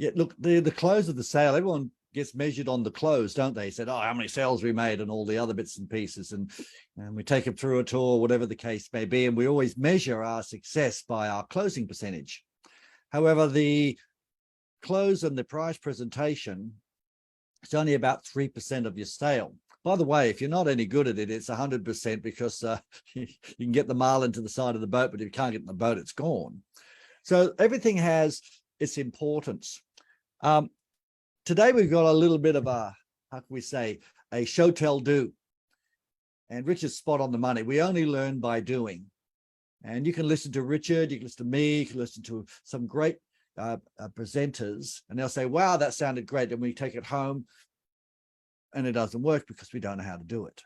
Yeah, look, the close of the sale, everyone gets measured on the close, don't they? Said, oh, how many sales we made and all the other bits and pieces. And we take them through a tour, whatever the case may be. And we always measure our success by our closing percentage. However, the close and the price presentation is only about 3% of your sale. By the way, if you're not any good at it, it's 100% because you can get the marlin to the side of the boat, but if you can't get in the boat, it's gone. So everything has its importance. Today, we've got a little bit of a, how can we say, a show, tell, do. And Richard's spot on the money. We only learn by doing. And you can listen to Richard, you can listen to me, you can listen to some great presenters, and they'll say, wow, that sounded great. And we take it home and it doesn't work because we don't know how to do it.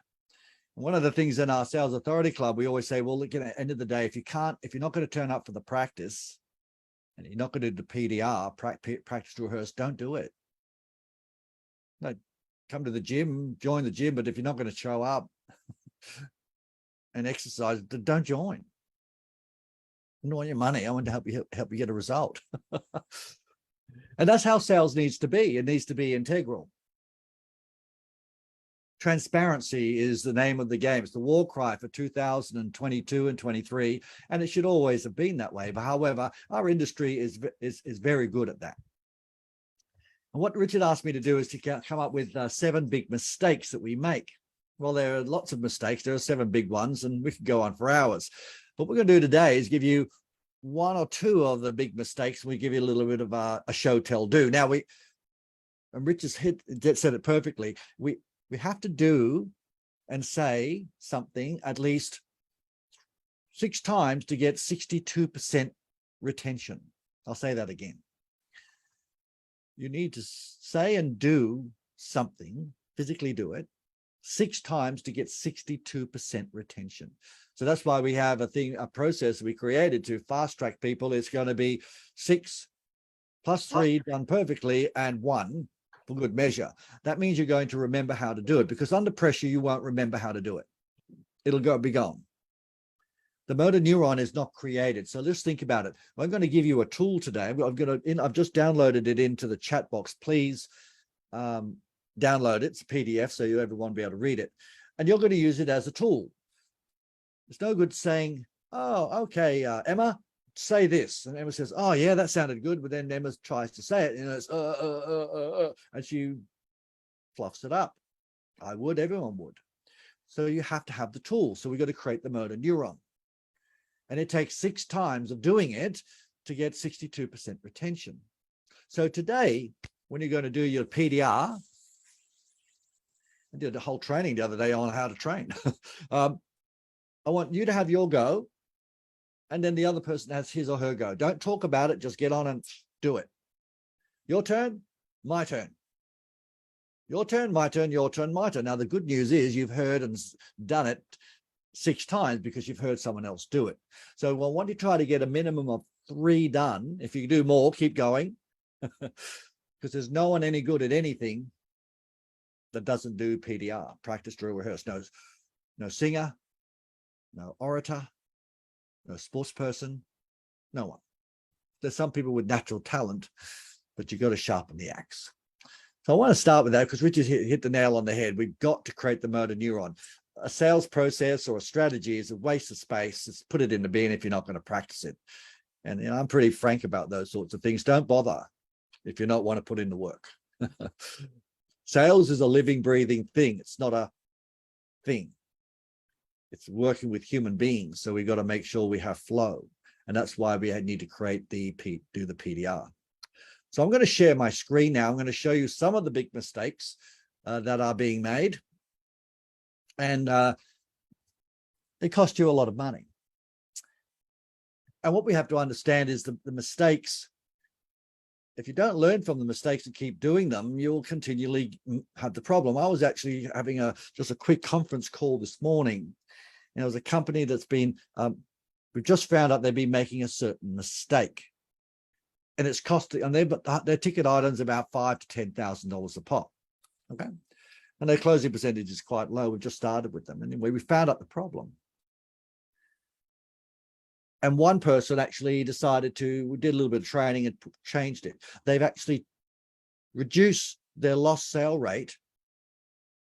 And one of the things in our Sales Authority Club, we always say, well, look, at the end of the day, if you're not going to turn up for the practice and you're not going to do the PDR, practice to rehearse, don't do it. No, come to the gym, join the gym, but if you're not going to show up and exercise, don't join. I don't want your money. I want to help you get a result. And that's how sales needs to be. It needs to be integral. Transparency is the name of the game. It's the war cry for 2022 and 23, and it should always have been that way. But however, our industry is very good at that. And what Richard asked me to do is to come up with 7 big mistakes that we make. Well, there are lots of mistakes. There are 7 big ones, and we could go on for hours. What we're going to do today is give you 1 or 2 of the big mistakes. We give you a little bit of a show, tell, do. Now, and Richard said it perfectly. We have to do and say something at least 6 times to get 62% retention. I'll say that again. You need to say and do something, physically do it, 6 times to get 62% retention. So that's why we have a process we created to fast track people. It's going to be 6 plus 3 done perfectly and 1 for good measure. That means you're going to remember how to do it, because under pressure, you won't remember how to do it. It'll be gone. The motor neuron is not created. So let's think about it. I'm going to give you a tool today. I've just downloaded it into the chat box. Please download it. It's a PDF, so everyone will be able to read it. And you're going to use it as a tool. It's no good saying, oh, okay, Emma, say this. And Emma says, oh, yeah, that sounded good. But then Emma tries to say it, it's, and she fluffs it up. Everyone would. So you have to have the tool. So we've got to create the motor neuron. And it takes 6 times of doing it to get 62% retention. So today, when you're going to do your PDR, I did a whole training the other day on how to train. I want you to have your go, and then the other person has his or her go. Don't talk about it. Just get on and do it. Your turn, my turn. Your turn, my turn, your turn, my turn. Now, the good news is you've heard and done it 6 times because you've heard someone else do it. So I want you to try to get a minimum of 3 done. If you do more, keep going, because there's no one any good at anything that doesn't do PDR, practice, drill, rehearse. No singer, no orator, no sports person, no one. There's some people with natural talent, but you've got to sharpen the axe. So I want to start with that because Richard hit the nail on the head. We've got to create the motor neuron. A sales process or a strategy is a waste of space. Just put it in the bin if you're not going to practice it. And I'm pretty frank about those sorts of things. Don't bother if you don't want to put in the work. Sales is a living, breathing thing. It's not a thing. It's working with human beings. So we've got to make sure we have flow. And that's why we need to create do the PDR. So I'm going to share my screen now. I'm going to show you some of the big mistakes that are being made. And it costs you a lot of money. And what we have to understand is the mistakes. If you don't learn from the mistakes and keep doing them, you'll continually have the problem. I was actually having just a quick conference call this morning. And it was a company that's been, we've just found out they've been making a certain mistake. And it's costing, and their ticket items about $5,000 to $10,000 a pop. Okay. And their closing percentage is quite low. We've just started with them. Anyway, we found out the problem. And one person actually decided we did a little bit of training and changed it. They've actually reduced their lost sale rate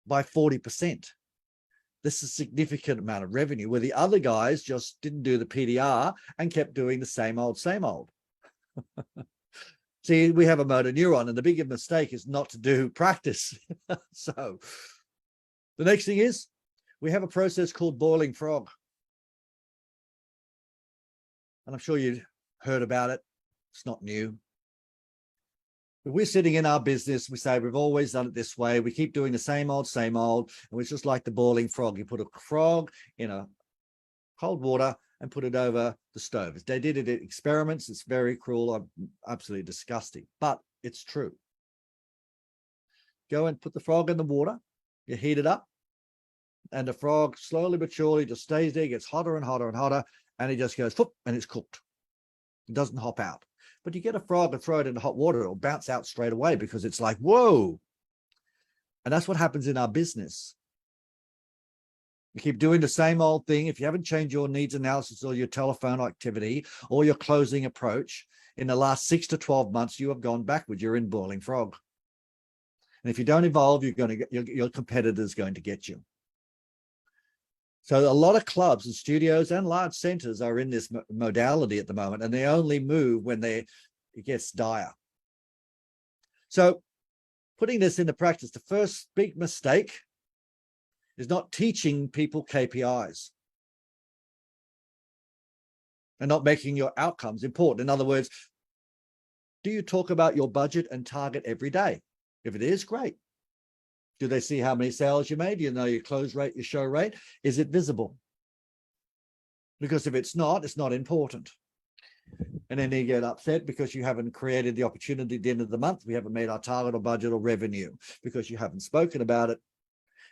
by 40%. This is a significant amount of revenue, where the other guys just didn't do the PDR and kept doing the same old, same old. See, we have a motor neuron, and the bigger mistake is not to do practice. So the next thing is we have a process called boiling frog. And I'm sure you've heard about it. It's not new. But we're sitting in our business. We say we've always done it this way. We keep doing the same old, and it's just like the boiling frog. You put a frog in a cold water and put it over the stove. They did it at experiments. It's very cruel, absolutely disgusting, but it's true. Go and put the frog in the water. You heat it up, and the frog slowly but surely just stays there, gets hotter and hotter and hotter, and it just goes, whoop, and it's cooked. It doesn't hop out. But you get a frog and throw it into hot water, it'll bounce out straight away, because it's like, whoa. And that's what happens in our business. You keep doing the same old thing. If you haven't changed your needs analysis or your telephone activity or your closing approach in the last 6 to 12 months, you have gone backwards. You're in boiling frog. And if you don't evolve, you're going to get your competitor's going to get you. So a lot of clubs and studios and large centers are in this modality at the moment, and they only move when it gets dire. So putting this into practice, the first big mistake is not teaching people KPIs and not making your outcomes important. In other words, do you talk about your budget and target every day? If it is, great. Do they see how many sales you made? Do you know your close rate, your show rate? Is it visible? Because if it's not important. And then they get upset because you haven't created the opportunity at the end of the month. We haven't made our target or budget or revenue because you haven't spoken about it.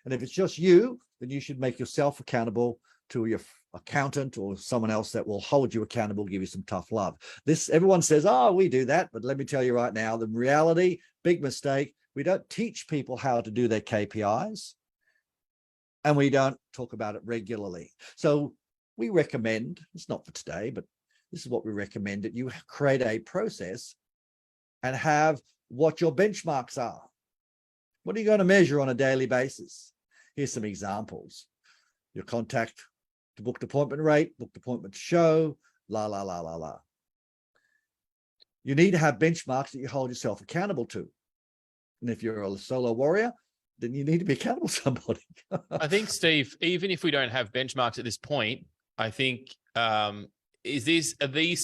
And if it's just you, then you should make yourself accountable to your accountant or someone else that will hold you accountable, give you some tough love. Everyone says, oh, we do that. But let me tell you right now, the reality, big mistake, we don't teach people how to do their KPIs, and we don't talk about it regularly. So we recommend, it's not for today, but this is what we recommend, that you create a process and have what your benchmarks are. What are you going to measure on a daily basis? Here's some examples. Your contact to booked appointment rate, booked appointment to show, la, la, la, la, la. You need to have benchmarks that you hold yourself accountable to. And if you're a solo warrior, then you need to be accountable to somebody. I think, Steve, even if we don't have benchmarks at this point, I think, are these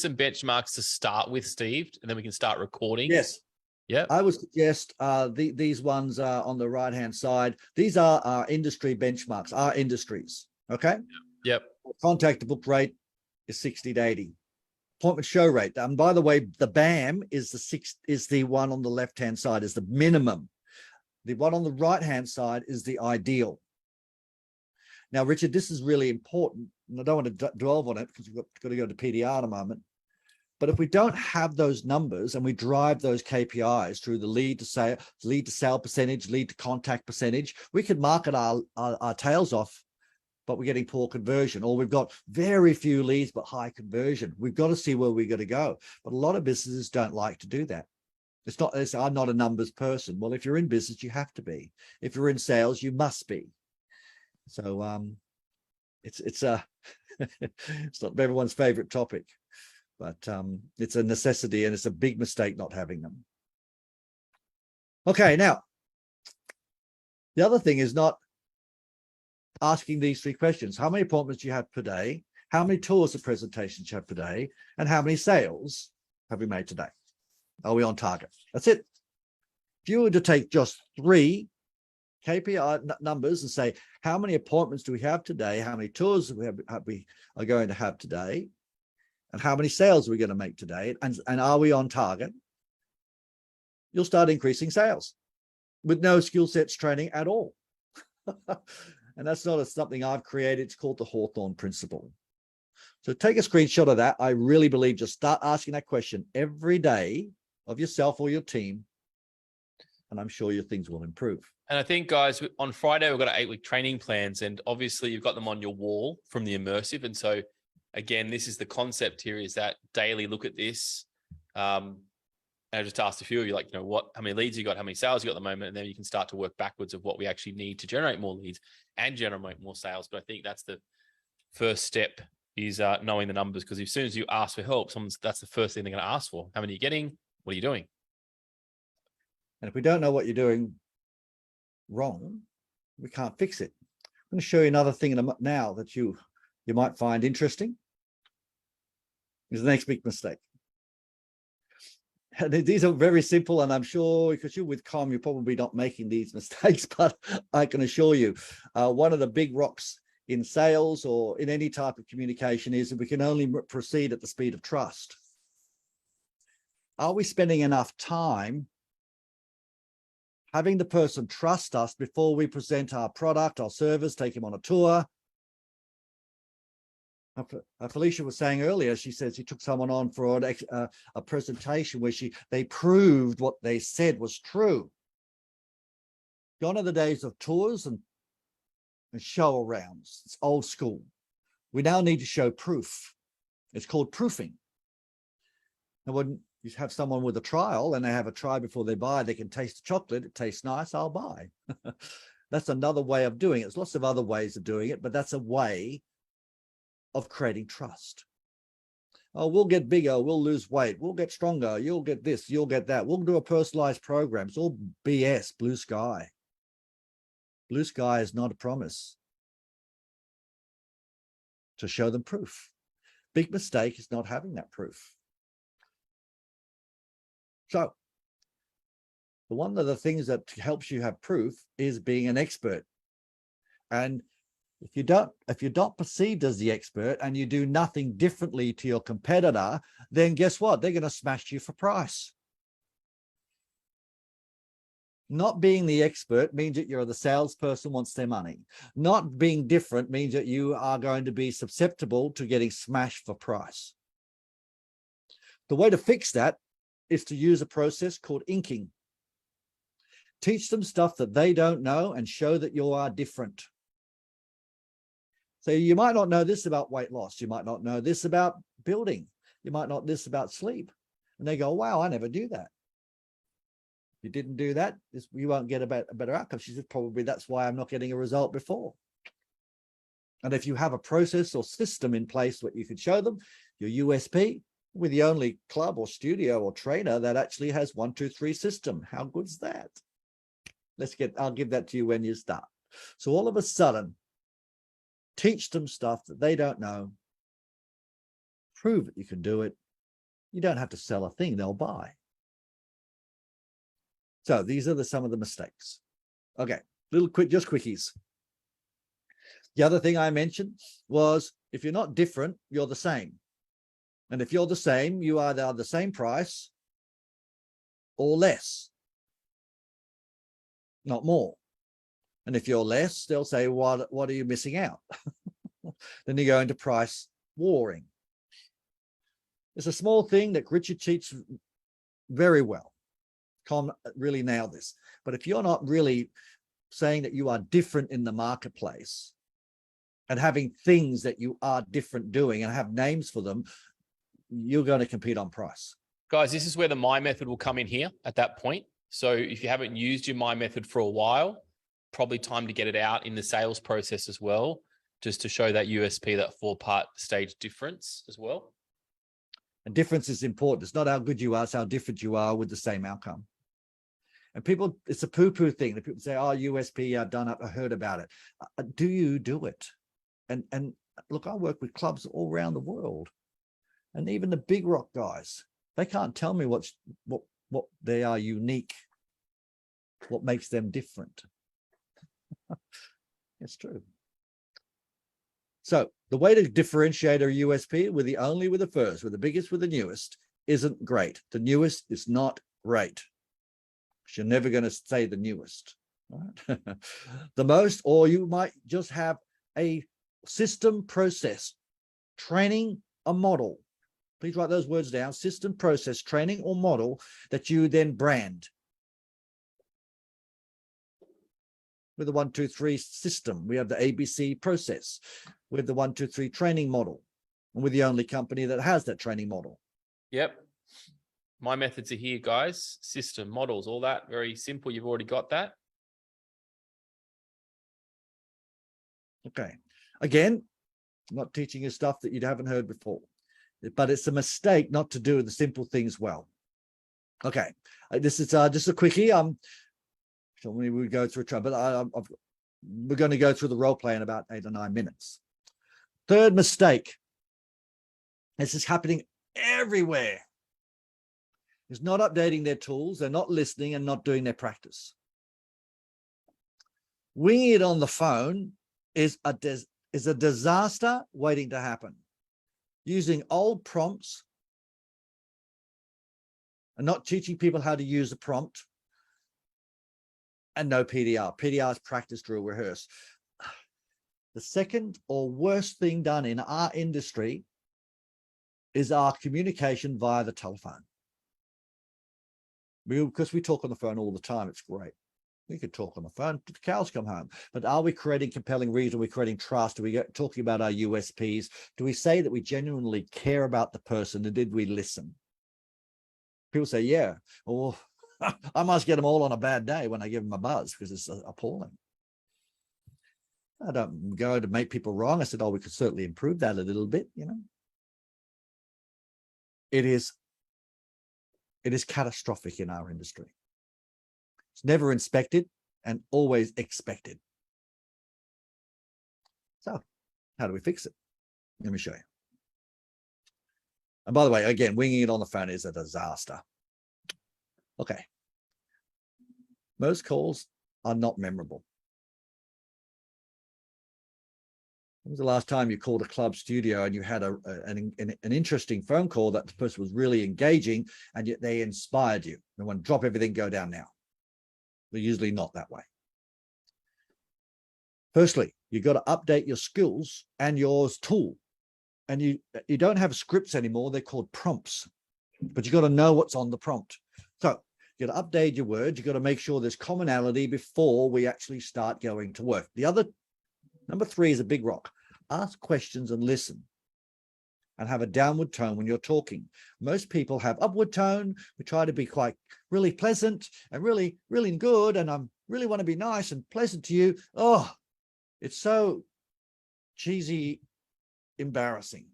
some benchmarks to start with, Steve? And then we can start recording? Yes. Yeah. I would suggest these ones on the right-hand side. These are our industry benchmarks, our industries. Okay. Yep. Contact to book rate is 60 to 80. Appointment show rate. And by the way, the BAM is the one on the left-hand side is the minimum. The one on the right-hand side is the ideal. Now, Richard, this is really important, and I don't want to dwell on it because we've got to go to PDR in a moment. But if we don't have those numbers and we drive those KPIs through the lead to sale percentage, lead to contact percentage, we could market our tails off, but we're getting poor conversion, or we've got very few leads but high conversion. We've got to see where we're going to go. But a lot of businesses don't like to do that. I'm not a numbers person. Well, if you're in business, you have to be. If you're in sales, you must be. So it's it's not everyone's favorite topic, but it's a necessity, and it's a big mistake not having them. Okay, now the other thing is not asking these 3 questions. How many appointments do you have per day? How many tours or presentations do you have per day? And how many sales have we made today? Are we on target? That's it. If you were to take just 3 KPI numbers and say, how many appointments do we have today? How many tours we are going to have today? And how many sales are we going to make today? And are we on target? You'll start increasing sales with no skill sets training at all. And that's not something I've created. It's called the Hawthorne principle. So take a screenshot of that. I really believe just start asking that question every day of yourself or your team, and I'm sure your things will improve. And I think, guys, on Friday, we've got 8-week training plans, and obviously you've got them on your wall from the immersive. And so again, this is the concept here, is that daily look at this. And I just asked a few of you, like, how many leads you got, how many sales you got at the moment, and then you can start to work backwards of what we actually need to generate more leads and generate more sales. But I think that's the first step, is knowing the numbers, because as soon as you ask for help, that's the first thing they're going to ask for. How many are you getting? What are you doing? And if we don't know what you're doing wrong, we can't fix it. I'm going to show you another thing now that you might find interesting. Is the next big mistake. And these are very simple, and I'm sure because you're with Com, you're probably not making these mistakes, but I can assure you, one of the big rocks in sales or in any type of communication is that we can only proceed at the speed of trust. Are we spending enough time having the person trust us before we present our product, our service, take him on a tour? Felicia was saying earlier, she says she took someone on for a presentation where they proved what they said was true. Gone are the days of tours and show arounds. It's old school. We now need to show proof. It's called proofing. And when you have someone with a trial and they have a try before they buy, they can taste the chocolate. It tastes nice, I'll buy. That's another way of doing it. There's lots of other ways of doing it, but that's a way of creating trust. Oh, we'll get bigger, we'll lose weight, we'll get stronger, you'll get this, you'll get that. We'll do a personalized program. It's all BS, blue sky. Blue sky is not a promise. To show them proof. Big mistake is not having that proof. So, one of the things that helps you have proof is being an expert. And if you're not perceived as the expert and you do nothing differently to your competitor, then guess what? They're going to smash you for price. Not being the expert means that you're the salesperson wants their money. Not being different means that you are going to be susceptible to getting smashed for price. The way to fix that is to use a process called inking. Teach them stuff that they don't know and show that you are different. So you might not know this about weight loss. You might not know this about building. You might not know this about sleep. And they go, wow, I never do that. If you didn't do that, you won't get a better outcome. She said, probably that's why I'm not getting a result before. And if you have a process or system in place, what you could show them, your USP, we're the only club or studio or trainer that actually has 1, 2, 3 system. How good's that? I'll give that to you when you start. So all of a sudden, teach them stuff that they don't know. Prove that you can do it. You don't have to sell a thing, they'll buy. So these are some of the mistakes. Okay, just quickies. The other thing I mentioned was if you're not different, you're the same. And if you're the same, you either are the same price or less, not more. And if you're less, they'll say, what are you missing out? Then you go into price warring. It's a small thing that Richard teaches very well. Com really nailed this. But if you're not really saying that you are different in the marketplace and having things that you are different doing and have names for them, you're going to compete on price. Guys, this is where the My Method will come in here at that point. So if you haven't used your My Method for a while, probably time to get it out in the sales process as well, just to show that USP, that 4-part stage difference as well. And difference is important. It's not how good you are, it's how different you are with the same outcome. And people, it's a poo-poo thing that people say, oh, USP, I've done it, I heard about it. Do you do it? And look, I work with clubs all around the world. And even the big rock guys, they can't tell me what they are unique, what makes them different. It's true. So the way to differentiate a USP with the first, with the biggest, with the newest, isn't great. The newest is not great. You're never going to say the newest. Right? The most, or you might just have a system, process, training, a model. Please write those words down. System, process, training, or model that you then brand. With the 1, 2, 3 system, we have the ABC process. We have the 1, 2, 3 training model. And we're the only company that has that training model. Yep. My methods are here, guys. System, models, all that. Very simple. You've already got that. Okay. Again, I'm not teaching you stuff that you haven't heard before, but it's a mistake not to do the simple things well. Okay. This is just a quickie. So we would go through a try, but we're going to go through the role play in about 8 or 9 minutes. Third mistake. This is happening everywhere. Is not updating their tools. They're not listening and not doing their practice. Winging it on the phone is a disaster waiting to happen. Using old prompts and not teaching people how to use a prompt, and no PDR. PDR is practice, drill, rehearse. The second or worst thing done in our industry is our communication via the telephone. Because we talk on the phone all the time, it's great. We could talk on the phone till the cows come home. But are we creating compelling reason? Are we creating trust? Are we talking about our USPs? Do we say that we genuinely care about the person, and did we listen? People say, yeah. Or I must get them all on a bad day when I give them a buzz because it's appalling. I don't go to make people wrong. I said, oh, we could certainly improve that a little bit, you know. It is catastrophic in our industry. It's never inspected and always expected. So how do we fix it? Let me show you. And by the way, again, winging it on the phone is a disaster. Okay. Most calls are not memorable. When was the last time you called a club studio and you had an interesting phone call that the person was really engaging and yet they inspired you? They want to drop everything, go down now. They're usually not that way. Firstly, you've got to update your skills and your tool. And you don't have scripts anymore. They're called prompts. But you've got to know what's on the prompt. So you got to update your words. You've got to make sure there's commonality before we actually start going to work. The other, number 3 is a big rock. Ask questions and listen. And have a downward tone when you're talking. Most people have upward tone. We try to be quite really pleasant and really, really good. And I really want to be nice and pleasant to you. Oh, it's so cheesy, embarrassing.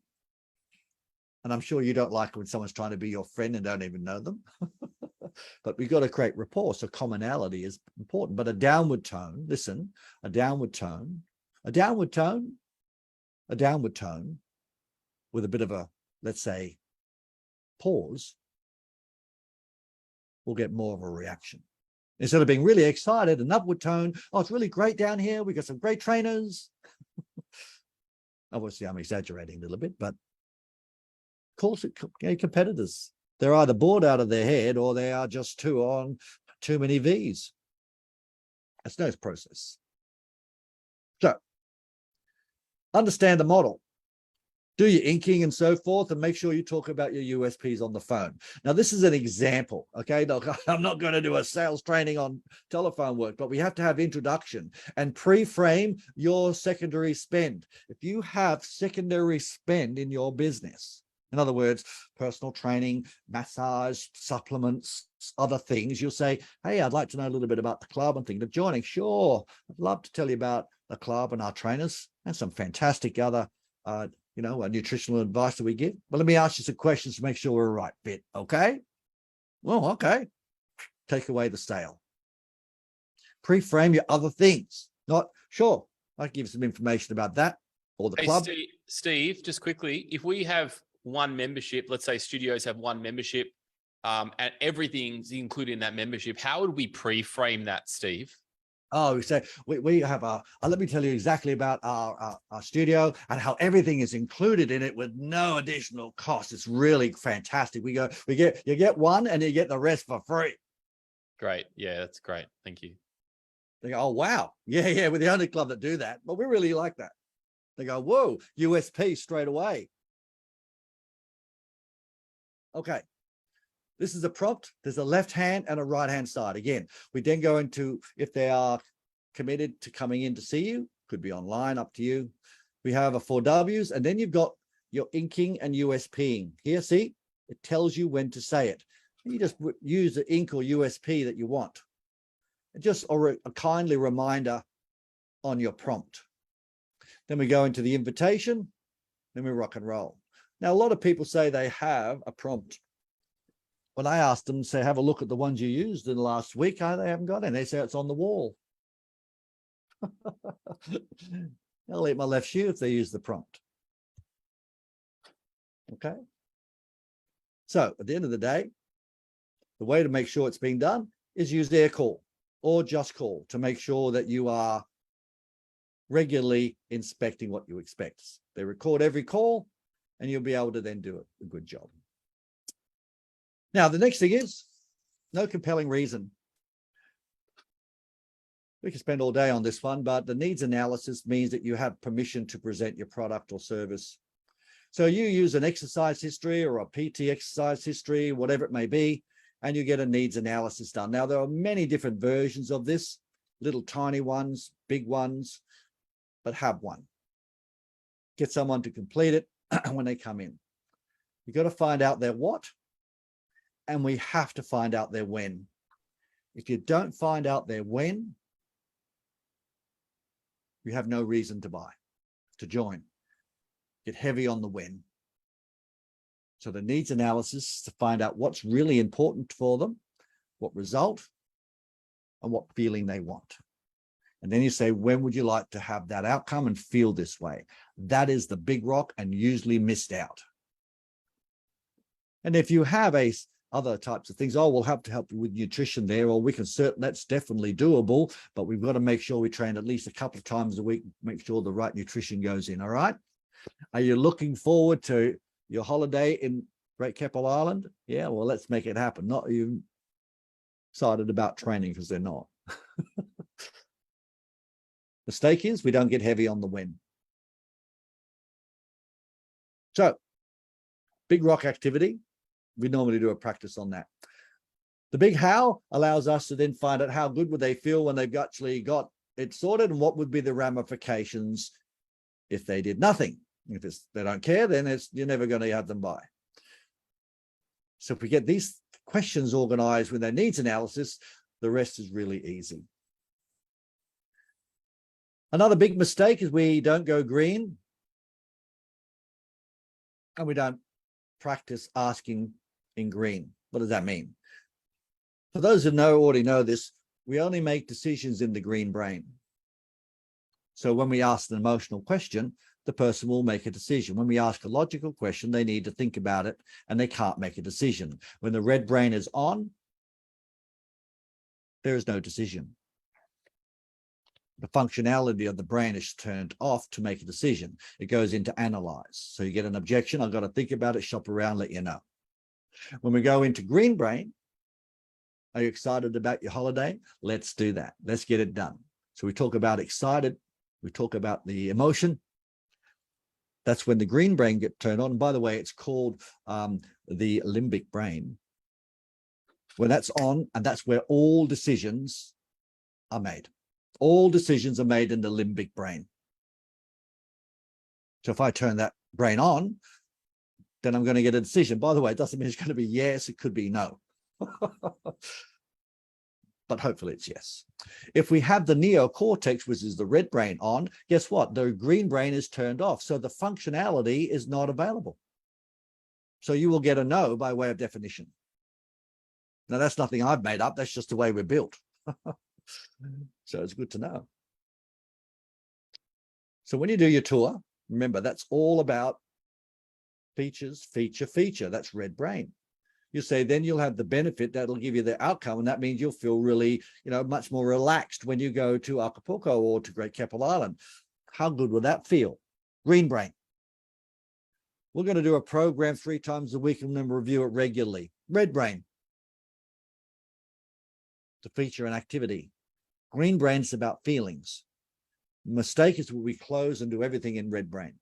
And I'm sure you don't like it when someone's trying to be your friend and don't even know them. But we've got to create rapport. So commonality is important. But a downward tone, listen, a downward tone with a bit of a, let's say, pause, we'll get more of a reaction. Instead of being really excited, an upward tone, oh, it's really great down here. We got some great trainers. Obviously, I'm exaggerating a little bit, but of course, competitors, they're either bored out of their head or they are just too many V's. That's no process. So, understand the model. Do your inking and so forth, and make sure you talk about your USPs on the phone. Now, this is an example, okay? Look, I'm not going to do a sales training on telephone work, but we have to have introduction and pre-frame your secondary spend. If you have secondary spend in your business, in other words, personal training, massage, supplements, other things, you'll say, hey, I'd like to know a little bit about the club. I'm thinking of joining. Sure, I'd love to tell you about the club and our trainers and some fantastic other nutritional advice that we give. But let me ask you some questions to make sure we're a right fit, okay? Well, okay. Take away the sale. Pre-frame your other things. Not, sure, I can give you some information about that or the club. Steve, just quickly, if we have one membership, let's say studios have one membership, and everything's included in that membership, how would we pre-frame that, Steve? Oh, we say we have let me tell you exactly about our studio and how everything is included in it with no additional cost. It's really fantastic. You get one and you get the rest for free. Great. Yeah, that's great. Thank you. They go, oh, wow. Yeah, we're the only club that do that. But we really like that. They go, whoa, USP straight away. Okay. This is a prompt. There's a left hand and a right hand side. Again, we then go into if they are committed to coming in to see you, could be online, up to you. We have a 4 W's, and then you've got your inking and USPing. Here, see, it tells you when to say it. You just use the ink or USP that you want. Just a kindly reminder on your prompt. Then we go into the invitation, then we rock and roll. Now, a lot of people say they have a prompt. When I ask them, say, have a look at the ones you used in the last week, they haven't got it. They say it's on the wall. I'll eat my left shoe if they use the prompt. Okay. So at the end of the day, the way to make sure it's being done is use air call or just call to make sure that you are regularly inspecting what you expect. They record every call and you'll be able to then do a good job. Now, the next thing is no compelling reason. We can spend all day on this one, but the needs analysis means that you have permission to present your product or service. So you use an exercise history or a PT exercise history, whatever it may be, and you get a needs analysis done. Now, there are many different versions of this, little tiny ones, big ones, but have one. Get someone to complete it when they come in. You've got to find out their what, and we have to find out their when. If you don't find out their when, you have no reason to buy, to join. Get heavy on the when. So the needs analysis is to find out what's really important for them, what result, and what feeling they want. And then you say, when would you like to have that outcome and feel this way? That is the big rock and usually missed out. And if you have other types of things, we'll have to help you with nutrition there, or we can that's definitely doable, but we've got to make sure we train at least a couple of times a week, make sure the right nutrition goes in, all right? Are you looking forward to your holiday in Great Keppel Island? Yeah, well, let's make it happen. Not you excited about training because they're not. Mistake is we don't get heavy on the when. So, big rock activity. We normally do a practice on that. The big how allows us to then find out how good would they feel when they've actually got it sorted, and what would be the ramifications if they did nothing. If they don't care, then you're never going to have them buy. So if we get these questions organized with their needs analysis, the rest is really easy. Another big mistake is we don't go green and we don't practice asking in green. What does that mean? For those who already know this, we only make decisions in the green brain. So when we ask an emotional question, the person will make a decision. When we ask a logical question, they need to think about it and they can't make a decision. When the red brain is on, there is no decision. The functionality of the brain is turned off to make a decision. It goes into analyze. So you get an objection, I've got to think about it, shop around, let you know. When we go into green brain, are you excited about your holiday? Let's do that. Let's get it done. So we talk about excited. We talk about the emotion. That's when the green brain gets turned on. And by the way, it's called the limbic brain. When that's on, and that's where all decisions are made. All decisions are made in the limbic brain. So if I turn that brain on, then I'm going to get a decision. By the way, it doesn't mean it's going to be yes, it could be no. But hopefully it's yes. If we have the neocortex, which is the red brain on, guess what? The green brain is turned off. So the functionality is not available. So you will get a no by way of definition. Now, that's nothing I've made up. That's just the way we're built. So it's good to know. So when you do your tour, remember, that's all about features, feature. That's red brain. You say then you'll have the benefit that'll give you the outcome, and that means you'll feel really, much more relaxed when you go to Acapulco or to Great Keppel Island. How good will that feel? Green brain. We're going to do a program 3 times a week and then review it regularly. Red brain. The feature and activity. Green brain's about feelings. The mistake is when we close and do everything in red brain.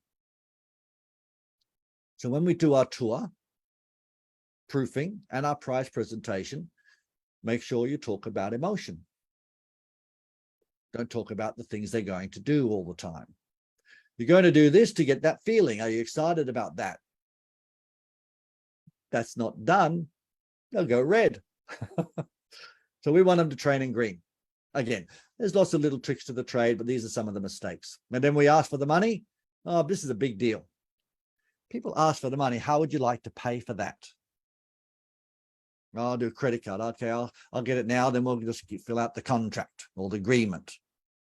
So when we do our tour, proofing, and our prize presentation, make sure you talk about emotion. Don't talk about the things they're going to do all the time. You're going to do this to get that feeling. Are you excited about that? That's not done, they'll go red. So we want them to train in green. Again, there's lots of little tricks to the trade, but these are some of the mistakes. And then we ask for the money. Oh, this is a big deal. People ask for the money. How would you like to pay for that? I'll do a credit card. Okay, I'll get it now. Then we'll just fill out the contract or the agreement.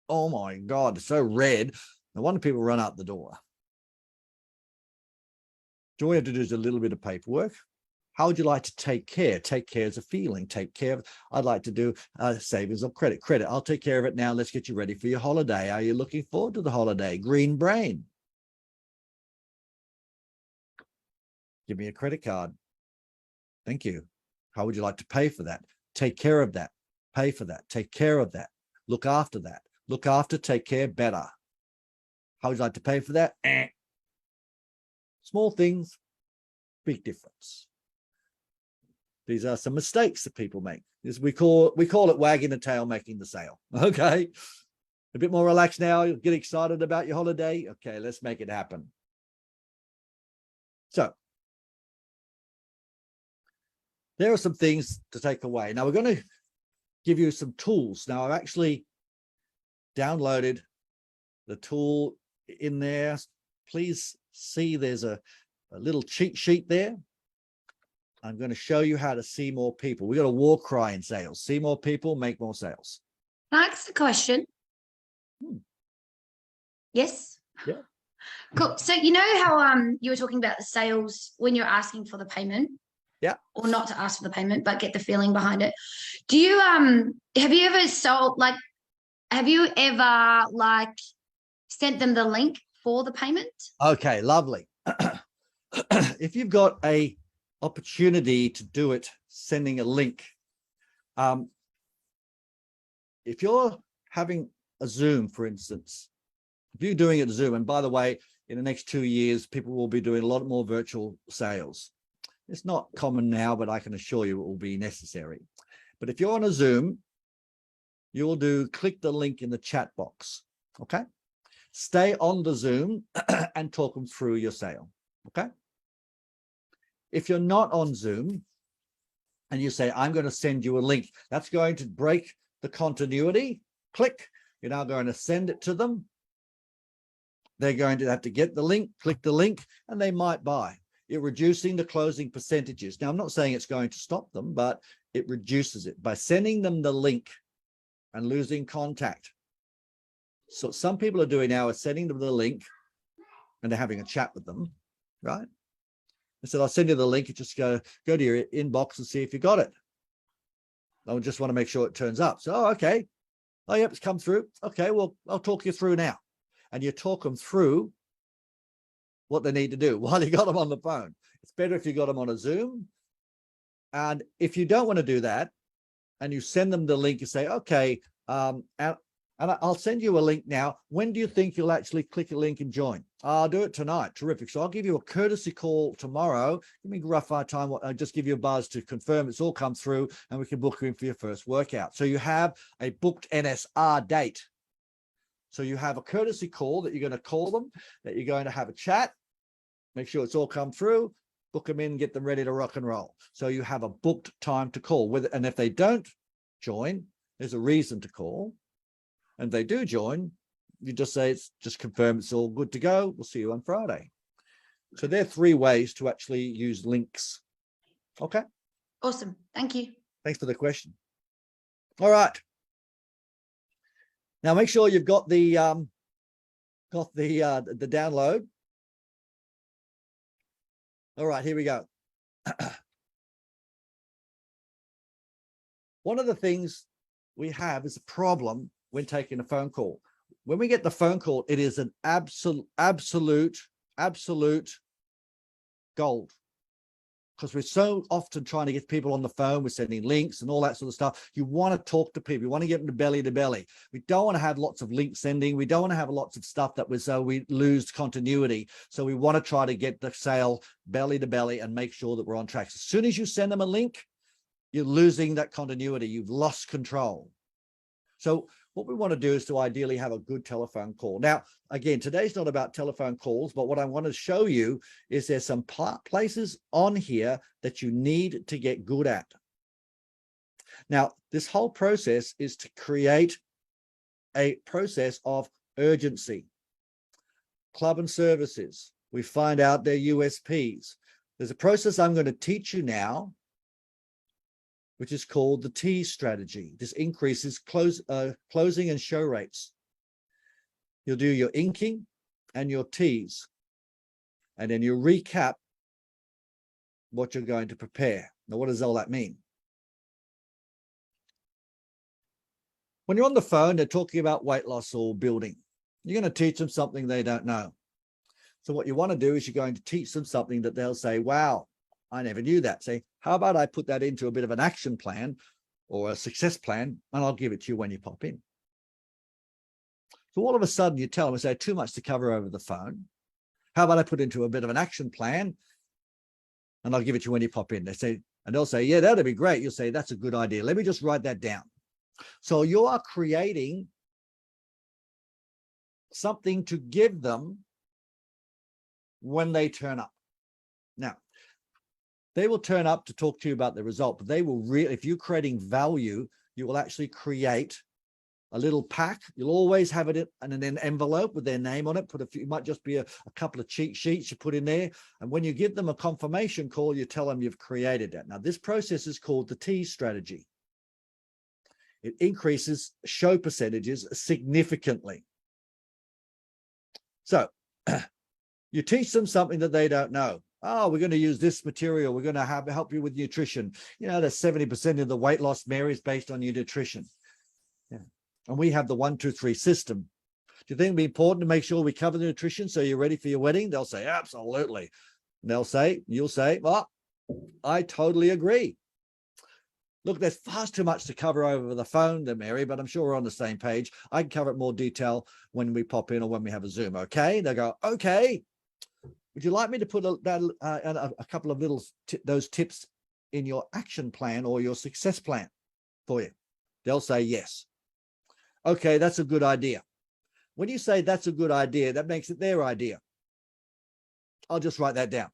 Oh my God, it's so red. No wonder people run out the door. So all we have to do is a little bit of paperwork. How would you like to take care? Take care is a feeling. Take care of, I'd like to do savings of credit. Credit, I'll take care of it now. Let's get you ready for your holiday. Are you looking forward to the holiday? Green brain. Give me a credit card. Thank you. How would you like to pay for that? Take care of that. Pay for that. Take care of that. Look after that. Look after, take care, better. How would you like to pay for that? Small things, big difference. These are some mistakes that people make. We call it wagging the tail, making the sale. Okay. A bit more relaxed now. You'll get excited about your holiday. Okay, let's make it happen. So there are some things to take away. Now we're going to give you some tools. Now I've actually downloaded the tool in there. Please see there's a little cheat sheet there. I'm going to show you how to see more people. We got a war cry in sales. See more people, make more sales. Can I ask a question? Yes. Yeah. Cool. So you know how you were talking about the sales when you're asking for the payment? Yeah. Or not to ask for the payment, but get the feeling behind it. Do you have you ever sent them the link for the payment? Okay, lovely. If you've got a opportunity to do it, sending a link. If you're having a Zoom, for instance, if you're doing it Zoom, and by the way, in the next 2 years, people will be doing a lot more virtual sales. It's not common now, but I can assure you it will be necessary. But if you're on a Zoom, you'll click the link in the chat box, okay? Stay on the Zoom and talk them through your sale, okay? If you're not on Zoom and you say, I'm going to send you a link, that's going to break the continuity. Click. You're now going to send it to them. They're going to have to get the link, click the link, and they might buy. You're reducing the closing percentages. Now, I'm not saying it's going to stop them, but it reduces it by sending them the link and losing contact. So some people are doing now is sending them the link and they're having a chat with them, right? I said, I'll send you the link. You just go to your inbox and see if you got it. I just want to make sure it turns up. So, okay. Oh, yep, it's come through. Okay, well, I'll talk you through now. And you talk them through what they need to do while you got them on the phone. It's better if you got them on a Zoom. And if you don't want to do that, and you send them the link, you say, okay, and I'll send you a link now. When do you think you'll actually click a link and join? I'll do it tonight. Terrific. So I'll give you a courtesy call tomorrow. Give me a rough time. I'll just give you a buzz to confirm it's all come through and we can book you in for your first workout. So you have a booked NSR date. So you have a courtesy call that you're going to call them, that you're going to have a chat, make sure it's all come through, book them in, get them ready to rock and roll. So you have a booked time to call. And if they don't join, there's a reason to call. And they do join, you just say, it's just confirm it's all good to go. We'll see you on Friday. So there are 3 ways to actually use links. Okay. Awesome. Thank you. Thanks for the question. All right. Now make sure you've got the download. All right, here we go. One of the things we have is a problem when taking a phone call. When we get the phone call, it is an absolute gold. Because we're so often trying to get people on the phone, we're sending links and all that sort of stuff. You want to talk to people. You want to get them to belly to belly. We don't want to have lots of link sending. We don't want to have lots of stuff that we lose continuity. So we want to try to get the sale belly to belly and make sure that we're on track. As soon as you send them a link, you're losing that continuity. You've lost control. So what we want to do is to ideally have a good telephone call. Now, again, today's not about telephone calls, but what I want to show you is there's some places on here that you need to get good at. Now, this whole process is to create a process of urgency. Club and services, we find out their USPs. There's a process I'm going to teach you now, which is called the tease strategy. This increases closing and show rates. You'll do your inking and your tease, and then you recap what you're going to prepare. Now, what does all that mean? When you're on the phone, they're talking about weight loss or building. You're going to teach them something they don't know. So what you want to do is you're going to teach them something that they'll say, wow, I never knew that. Say, how about I put that into a bit of an action plan or a success plan, and I'll give it to you when you pop in. So all of a sudden you tell them, say, too much to cover over the phone. How about I put into a bit of an action plan and I'll give it to you when you pop in. They say, and they'll say, yeah, that'd be great. You'll say, that's a good idea. Let me just write that down. So you are creating something to give them when they turn up. Now, they will turn up to talk to you about the result, but they will really, if you're creating value, you will actually create a little pack. You'll always have it in an envelope with their name on it. Put a few, it might just be a couple of cheat sheets you put in there. And when you give them a confirmation call, you tell them you've created that. Now, this process is called the tease strategy. It increases show percentages significantly. So you teach them something that they don't know. Oh, we're going to use this material. We're going to help you with nutrition. You know, that 70% of the weight loss, Mary, is based on your nutrition. Yeah. And we have the 1, 2, 3 system. Do you think it'd be important to make sure we cover the nutrition so you're ready for your wedding? They'll say, absolutely. And you'll say, well, I totally agree. Look, there's far too much to cover over the phone there, Mary, but I'm sure we're on the same page. I can cover it more detail when we pop in or when we have a Zoom, okay? They go, okay. Would you like me to put a couple of little those tips in your action plan or your success plan for you? They'll say yes. Okay, that's a good idea. When you say that's a good idea, that makes it their idea. I'll just write that down.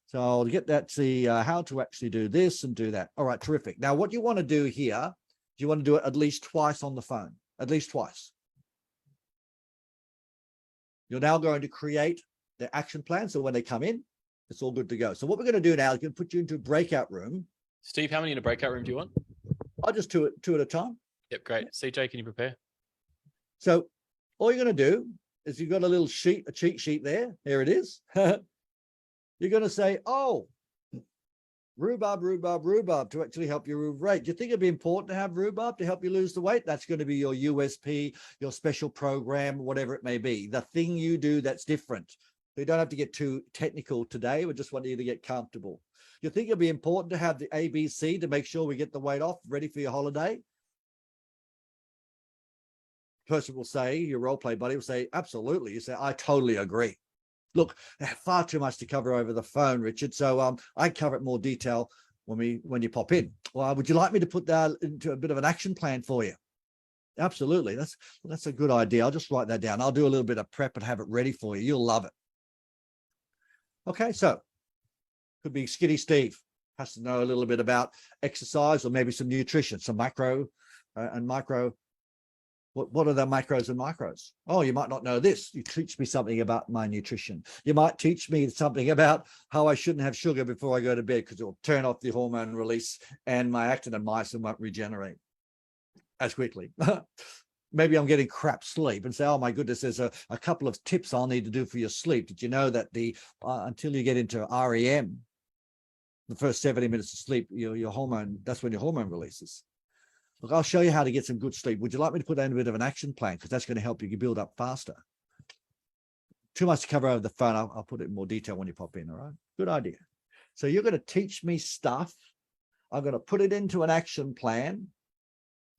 So I'll get that, see how to actually do this and do that. All right, terrific. Now, what you want to do here, you want to do it at least twice on the phone, at least twice. You're now going to create the action plan. So when they come in, it's all good to go. So what we're going to do now is going to put you into a breakout room. Steve, how many in a breakout room do you want? I'll just two at a time. Yep, great. CJ, can you prepare? So all you're going to do is you've got a little sheet, a cheat sheet there. Here it is. You're going to say, oh, rhubarb to actually help you lose weight. Do you think it'd be important to have rhubarb to help you lose the weight? That's going to be your USP, your special program, whatever it may be. The thing you do that's different. You don't have to get too technical today. We just want you to get comfortable. Do you think it'd be important to have the ABC to make sure we get the weight off, ready for your holiday? Person will say, your role play buddy will say, absolutely. You say, I totally agree. Look, far too much to cover over the phone, Richard. So I cover it more detail when you pop in. Well, would you like me to put that into a bit of an action plan for you? Absolutely. That's a good idea. I'll just write that down. I'll do a little bit of prep and have it ready for you. You'll love it. Okay, so could be Skitty Steve. Has to know a little bit about exercise or maybe some nutrition, some macro and micro. What are the macros and micros? Oh, you might not know this. You teach me something about my nutrition. You might teach me something about how I shouldn't have sugar before I go to bed because it will turn off the hormone release and my actin and myosin won't regenerate as quickly. Maybe I'm getting crap sleep and say, oh my goodness, there's a couple of tips I'll need to do for your sleep. Did you know that until you get into REM, the first 70 minutes of sleep, your hormone, that's when your hormone releases. Look, I'll show you how to get some good sleep. Would you like me to put in a bit of an action plan? Because that's going to help you build up faster. Too much to cover over the phone. I'll put it in more detail when you pop in, all right? Good idea. So you're going to teach me stuff. I'm going to put it into an action plan.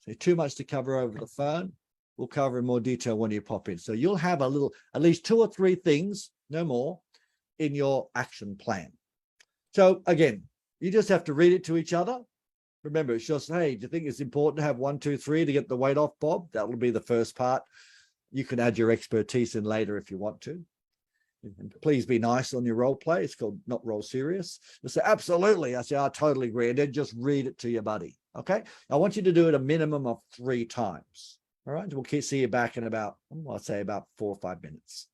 So too much to cover over the phone. We'll cover in more detail when you pop in. So you'll have at least 2 or 3 things, no more, in your action plan. So again, you just have to read it to each other. Remember, it's just, hey, do you think it's important to have 1, 2, 3 to get the weight off, Bob? That will be the first part. You can add your expertise in later if you want to. And please be nice on your role play. It's called not roll serious. You say, absolutely. I say, I totally agree. And then just read it to your buddy. Okay. I want you to do it a minimum of 3 times. All right. We'll see you back in about, I'll say about 4 or 5 minutes.